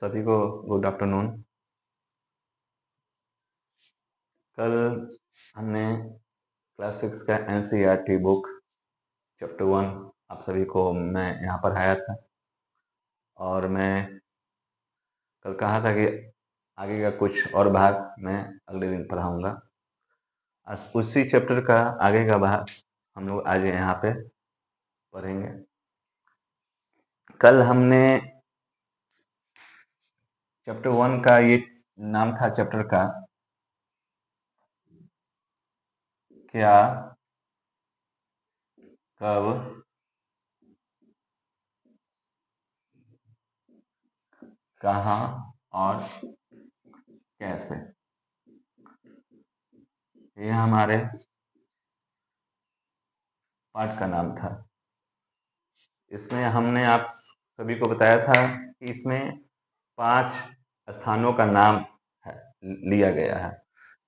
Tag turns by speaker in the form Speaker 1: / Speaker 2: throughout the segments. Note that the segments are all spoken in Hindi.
Speaker 1: सभी को गुड आफ्टरनून। कल हमने क्लास 6 का एनसीईआरटी बुक चैप्टर 1 आप सभी को मैं यहाँ पढ़ाया था और मैं कल कहा था कि आगे का कुछ और भाग मैं अगले दिन पढ़ाऊँगा। आज उसी चैप्टर का आगे का भाग हम लोग आज यहाँ पे पढ़ेंगे। कल हमने चैप्टर 1 का ये नाम था चैप्टर का क्या, कब, कहाँ और कैसे। ये हमारे पाठ का नाम था। इसमें हमने आप सभी को बताया था कि इसमें 5 स्थानों का नाम लिया गया है,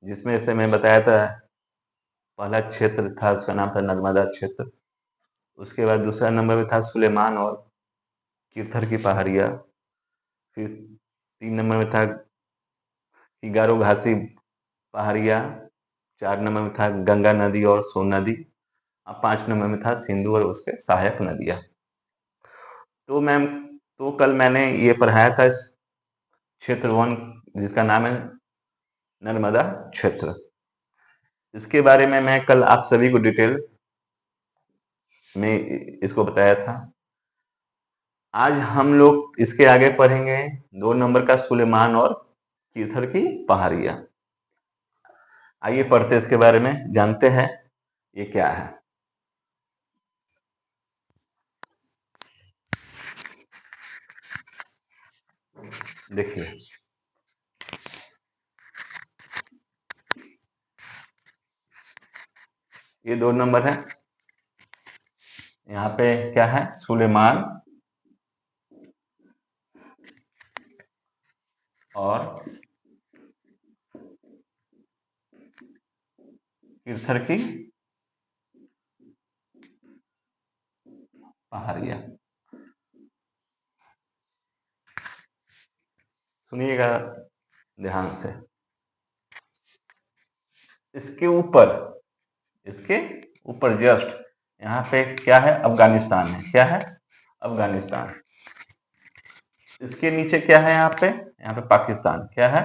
Speaker 1: जिसमें से मैं बताया था पहला क्षेत्र था, उसका नाम था नर्मदा क्षेत्र। उसके बाद दूसरा नंबर में था सुलेमान और किरथर की पहाड़ियाँ। फिर 3 नंबर में था गारो घासी पहाड़ियाँ। 4 नंबर में था गंगा नदी और सोन नदी। अब 5 नंबर में था सिंधु और उसके सहायक नदियाँ। तो कल मैंने ये पढ़ाया था क्षेत्र 1 जिसका नाम है नर्मदा क्षेत्र। इसके बारे में मैं कल आप सभी को डिटेल में इसको बताया था। आज हम लोग इसके आगे पढ़ेंगे 2 नंबर का सुलेमान और किरथर की पहाड़ियाँ। आइए पढ़ते इसके बारे में, जानते हैं ये क्या है। देखिए, ये 2 नंबर है। यहाँ पे क्या है, सुलेमान और किरथर की पहाड़ियाँ। सुनिएगा ध्यान से। इसके ऊपर जस्ट यहाँ पे क्या है, अफगानिस्तान है। क्या है, अफगानिस्तान। इसके नीचे क्या है, यहाँ पे पाकिस्तान। क्या है,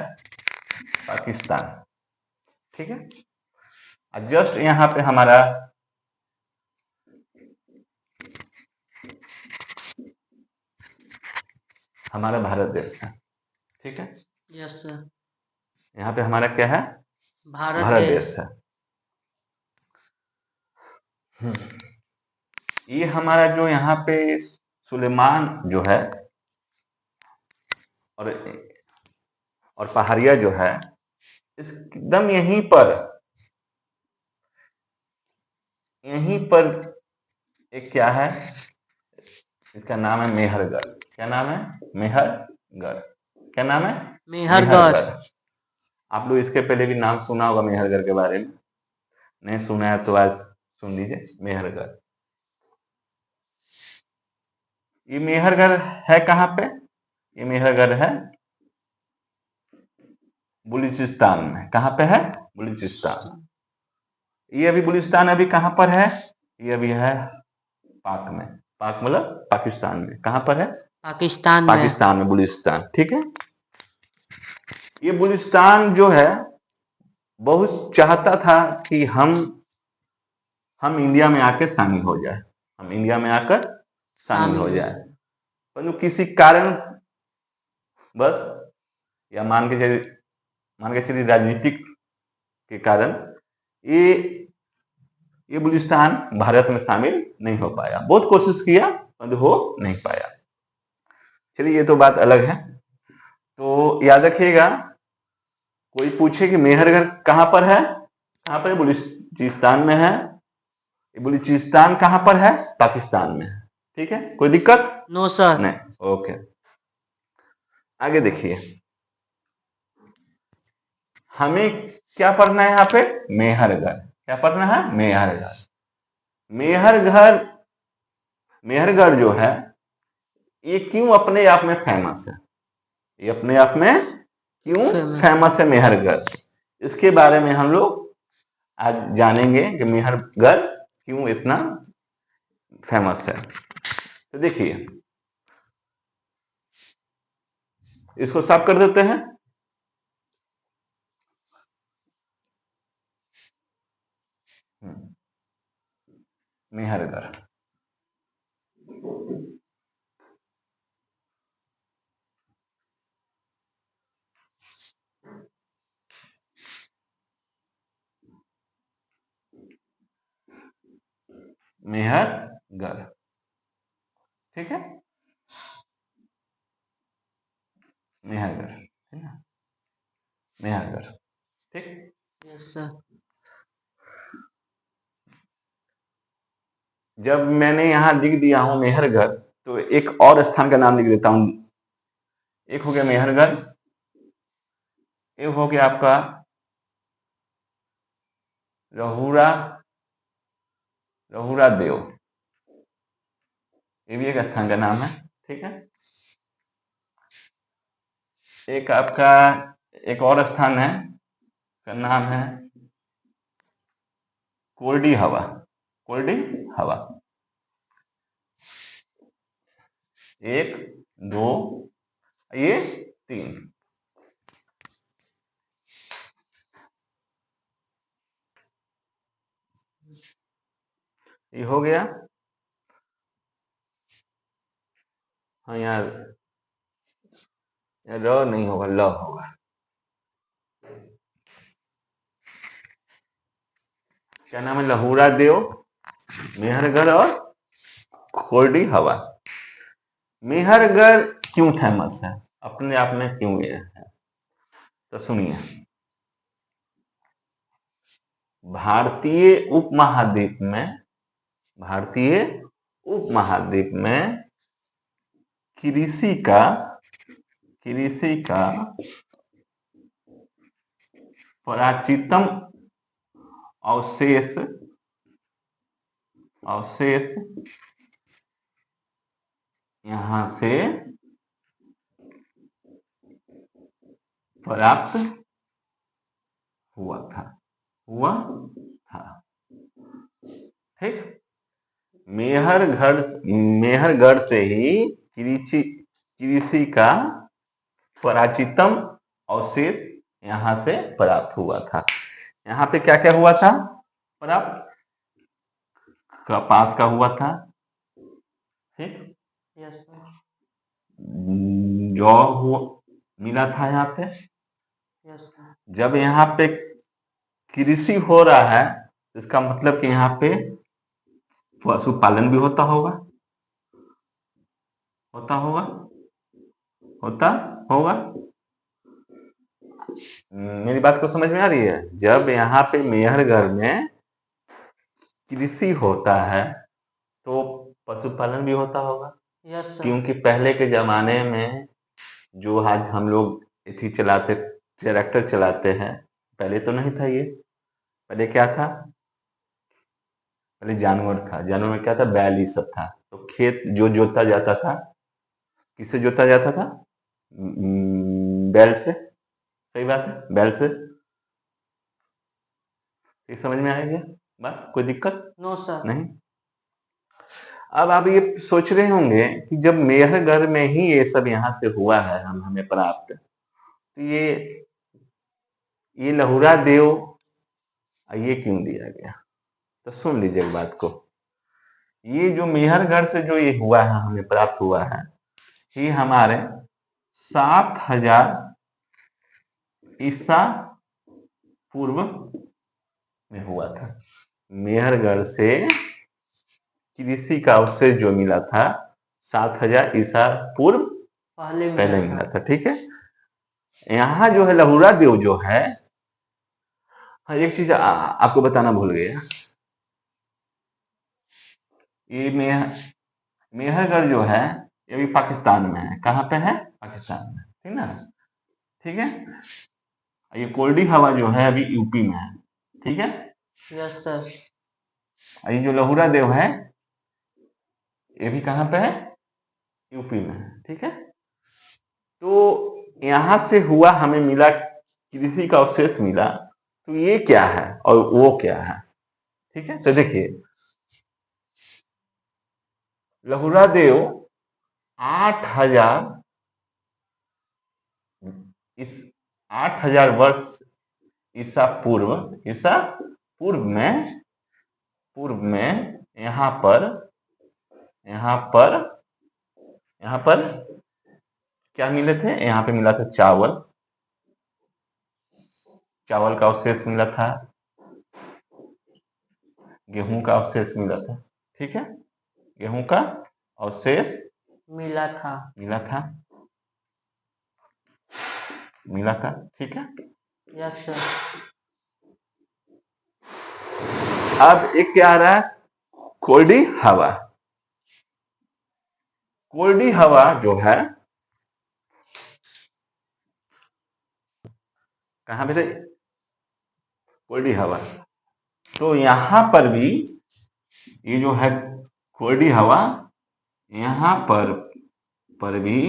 Speaker 1: पाकिस्तान। ठीक है। जस्ट यहाँ पे हमारा भारत देश है। ठीक है,
Speaker 2: यस सर।
Speaker 1: यहाँ पे हमारा क्या है,
Speaker 2: भारत
Speaker 1: देश है। ये हमारा जो यहाँ पे सुलेमान जो है और पहाड़िया जो है, एकदम यहीं पर एक क्या है, इसका नाम है मेहरगढ़। क्या नाम है, मेहरगढ़। क्या नाम है,
Speaker 2: मेहरगढ़।
Speaker 1: आप लोग इसके पहले भी नाम सुना होगा मेहरगढ़ के बारे में। नहीं सुना है तो आज सुन लीजिए, मेहरगढ़। ये मेहरगढ़ है कहाँ पे, ये मेहरगढ़ है बलूचिस्तान में। कहाँ पे है, बलूचिस्तान। ये अभी बलूचिस्तान अभी कहाँ पर है, ये अभी है पाक में। पाक मतलब पाकिस्तान में। कहाँ पर है, पाकिस्तान में बलूचिस्तान। ठीक है। ये बलूचिस्तान जो है बहुत चाहता था कि हम इंडिया में आकर शामिल हो जाए, हम इंडिया में आकर शामिल हो जाए, परंतु किसी कारण बस, या मान के चलिए राजनीतिक के कारण ये बलूचिस्तान भारत में शामिल नहीं हो पाया। बहुत कोशिश किया परंतु हो नहीं पाया। चलिए ये तो बात अलग है। तो याद रखिएगा, कोई पूछे कि मेहरगढ़ कहाँ पर है, कहाँ पर है, बलूचिस्तान में है। बलूचिस्तान कहाँ पर है, पाकिस्तान में है। ठीक है, कोई दिक्कत,
Speaker 2: नो सर।
Speaker 1: नहीं। ओके, आगे देखिए। हमें क्या पढ़ना है यहाँ पे, मेहरगढ़। क्या पढ़ना है, मेहरगढ़। मेहरगढ़ जो है ये क्यों अपने आप में फेमस है, ये अपने आप में क्यों
Speaker 2: Famous.
Speaker 1: फेमस है मेहरगढ़। इसके बारे में हम लोग आज जानेंगे कि मेहरगढ़ क्यों इतना फेमस है। तो देखिए, इसको साफ कर देते हैं। मेहरगढ़, मेहरगढ़, ठीक है, मेहरगढ़, ठीक है, मेहरगढ़, ठीक।
Speaker 2: Yes, sir.
Speaker 1: जब मैंने यहां लिख दिया हूं मेहरगढ़, तो एक और स्थान का नाम लिख देता हूं। एक हो गया मेहरगढ़, एक हो गया आपका रहुरा, रहुरा देव, ये भी एक स्थान का नाम है, ठीक है। एक आपका एक और स्थान है, का नाम है कोल्डी हवा, कोल्डी हवा। एक, दो, ये तीन। ये हो गया। हाँ यार, र नहीं होगा, ल होगा। क्या नाम है? लहुरा देव, मेहरगढ़ और कोल्डी हवा। मेहरगढ़ क्यों फेमस है, अपने आप में क्यों ये है, तो सुनिए। भारतीय उपमहाद्वीप में, भारतीय उपमहाद्वीप में कृषि का प्राचीनतम अवशेष यहां से प्राप्त हुआ था, ठीक। मेहरगढ़ से ही कृषि का प्राचीनतम अवशेष यहां से प्राप्त हुआ था। यहाँ पे क्या क्या हुआ था प्राप्त? कपास का हुआ था, ठीक।
Speaker 2: Yes, sir.
Speaker 1: जौ मिला था यहाँ पे।
Speaker 2: Yes, sir.
Speaker 1: जब यहाँ पे कृषि हो रहा है, इसका मतलब कि यहाँ पे पशुपालन भी होता होगा, मेरी बात को समझ में आ रही है? जब यहाँ पे मेहरगढ़ में कृषि होता है तो पशुपालन भी होता होगा,
Speaker 2: Yes, sir.
Speaker 1: क्योंकि पहले के जमाने में जो आज हम लोग इथी चलाते, ट्रैक्टर चलाते हैं, पहले तो नहीं था ये। पहले क्या था? पहले जानवर था। जानवर में क्या था? बैल, ये सब था। तो खेत जो जोता जाता था, किससे जोता जाता था? बैल से। सही बात है, बैल से। ये समझ में आएगी बात? कोई दिक्कत
Speaker 2: No, sir.
Speaker 1: नहीं। अब आप ये सोच रहे होंगे कि जब मेहरगढ़ में ही ये सब यहाँ से हुआ है, हमें प्राप्त, तो ये लहुरा देव ये क्यों दिया गया? तो सुन लीजिए बात को। ये जो मेहरगढ़ से जो ये हुआ है, हमें प्राप्त हुआ है, ये हमारे 7000 ईसा पूर्व में हुआ था। मेहरगढ़ से कृषि का अवशेष जो मिला था 7000 ईसा पूर्व पहले मिला था, ठीक है। यहाँ जो है लहुरा देव जो है, हाँ एक चीज आपको बताना भूल गया। ये मेहरगढ़ जो है ये भी पाकिस्तान में है। कहाँ पे है? पाकिस्तान में, ठीक ना, ठीक है। ये कोल्डी हवा जो है अभी यूपी में है, ठीक है।
Speaker 2: Yes, sir.
Speaker 1: ये जो लहुरा देव है ये भी कहाँ पे है? यूपी में है, ठीक है। तो यहां से हुआ, हमें मिला कृषि का अवशेष मिला, तो ये क्या है और वो क्या है? ठीक है, तो देखिए लहुरा देव 8,000, इस 8,000 वर्ष ईसा पूर्व में यहाँ पर क्या मिले थे? यहाँ पे मिला था चावल का अवशेष मिला था, गेहूं का अवशेष मिला था। ठीक है, गेहूं का अवशेष
Speaker 2: मिला था।
Speaker 1: ठीक है।
Speaker 2: Yes sir.
Speaker 1: अब एक क्या आ रहा है? कोल्डी हवा जो है कहां पे थे? कोल्डी हवा। तो यहां पर भी ये जो है कोल्डी हवा, यहां पर भी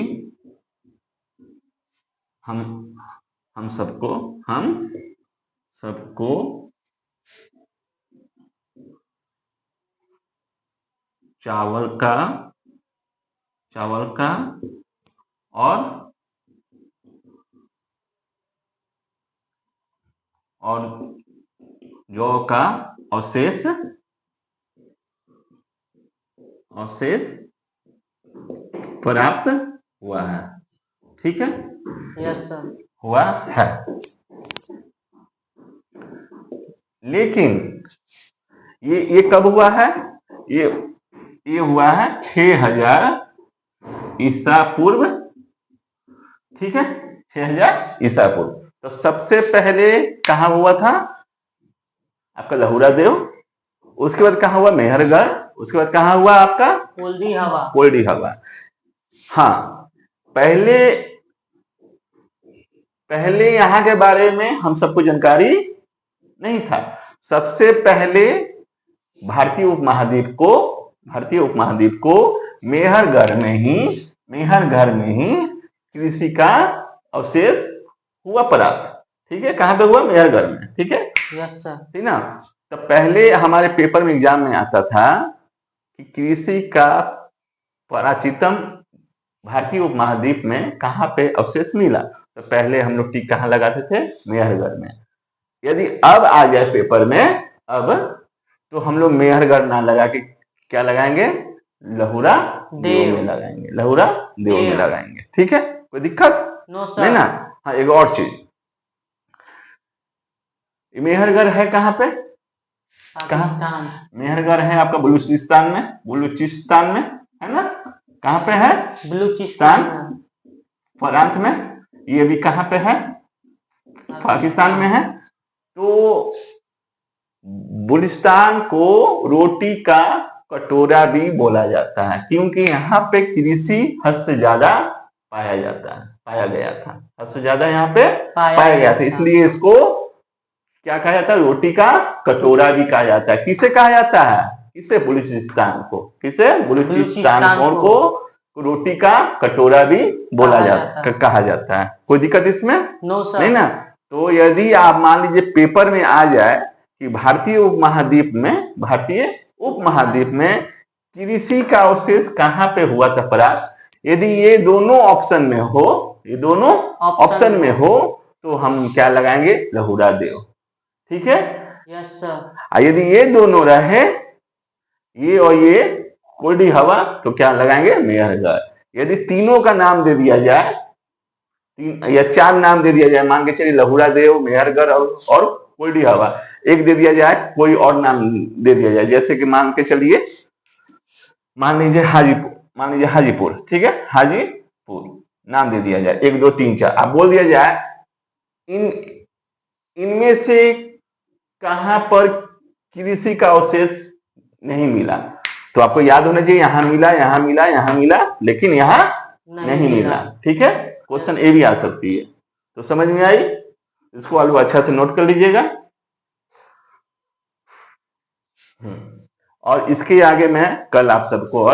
Speaker 1: हम सबको चावल का और जौ का अवशेष प्राप्त हुआ है। ठीक है,
Speaker 2: यस सर।
Speaker 1: हुआ है। लेकिन ये कब हुआ है? ये हुआ है 6,000 ईसा पूर्व। ठीक है, 6,000 ईसा पूर्व। तो सबसे पहले कहां हुआ था? आपका लहुरा देव। उसके बाद कहां हुआ? मेहरगढ़। उसके बाद कहां हुआ आपका? कोल्डी हवा। हाँ, पहले यहाँ के बारे में हम सबको जानकारी नहीं था। सबसे पहले भारतीय उपमहाद्वीप को मेहरगढ़ में ही कृषि का अवशेष हुआ प्राप्त। ठीक है, कहां पे हुआ? मेहरगढ़ में। ठीक है,
Speaker 2: यस सर।
Speaker 1: ठीक ना। तो पहले हमारे पेपर में एग्जाम में आता था कि कृषि का प्राचीनतम भारतीय उपमहाद्वीप में कहां पे अवशेष मिला, तो पहले हम लोग टिक कहां लगाते थे? मेहरगढ़ में। यदि अब आ जाए पेपर में तो हम लोग मेहरगढ़ ना लगा के क्या लगाएंगे? लहुरा देव में लगाएंगे। ठीक है, कोई दिक्कत नहीं ना। हाँ, एक और चीज, मेहरगढ़ है कहां पे?
Speaker 2: पाकिस्तान।
Speaker 1: मेहरगढ़ है आपका बलूचिस्तान में है ना। कहां पे है?
Speaker 2: बलूचिस्तान
Speaker 1: प्रांत में। ये भी कहां पे है? पाकिस्तान में है। तो बलूचिस्तान को रोटी का कटोरा भी बोला जाता है, क्योंकि यहाँ पे कृषि हद से ज्यादा पाया गया था। हद से ज्यादा यहाँ पे पाया गया था, इसलिए इसको क्या कहा जाता है? रोटी का कटोरा भी कहा जाता है। किसे कहा जाता है? किसे? बलूचिस्तान को। किसे? बलूचिस्तान को रोटी का कटोरा भी कहा जाता है। कोई दिक्कत इसमें?
Speaker 2: No sir.
Speaker 1: नहीं ना। तो यदि आप मान लीजिए पेपर में आ जाए कि भारतीय उपमहाद्वीप में कृषि का अवशेष कहां पे हुआ था प्राप्त, यदि ये दोनों ऑप्शन में हो तो हम क्या लगाएंगे? लहुरा देव। ठीक है,
Speaker 2: यस सर।
Speaker 1: यदि ये दोनों रहे, ये और ये कोल्डी हवा, तो क्या लगाएंगे? मेहरगढ़। यदि तीनों का नाम दे दिया जाए, 3 या 4 नाम दे दिया जाए, मान के चलिए लहुरा देव, मेहरगढ़ और कोल्डी हवा, एक दे दिया जाए, कोई और नाम दे दिया जाए, जैसे कि मान लीजिए हाजीपुर। ठीक है, हाजीपुर नाम दे दिया जाए, 1 2 3 4 आप बोल दिया जाए। इनमें से कहां पर कृषि का अवशेष नहीं मिला, तो आपको याद होना चाहिए यहाँ मिला, लेकिन यहाँ नहीं मिला। ठीक है, क्वेश्चन ए भी आ सकती है। तो समझ में आई? इसको आलू अच्छा से नोट कर लीजिएगा। और इसके आगे मैं कल आप सबको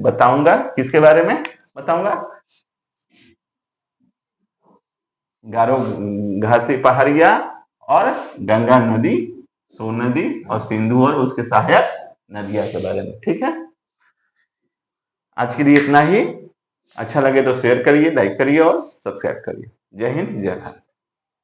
Speaker 1: बताऊंगा। किसके बारे में बताऊंगा? गारो घासी पहाड़िया और गंगा नदी, सोन नदी और सिंधु और उसके सहायक नदियां के बारे में। ठीक है, आज के लिए इतना ही। अच्छा लगे तो शेयर करिए, लाइक करिए और सब्सक्राइब करिए। जय हिंद, जय भारत।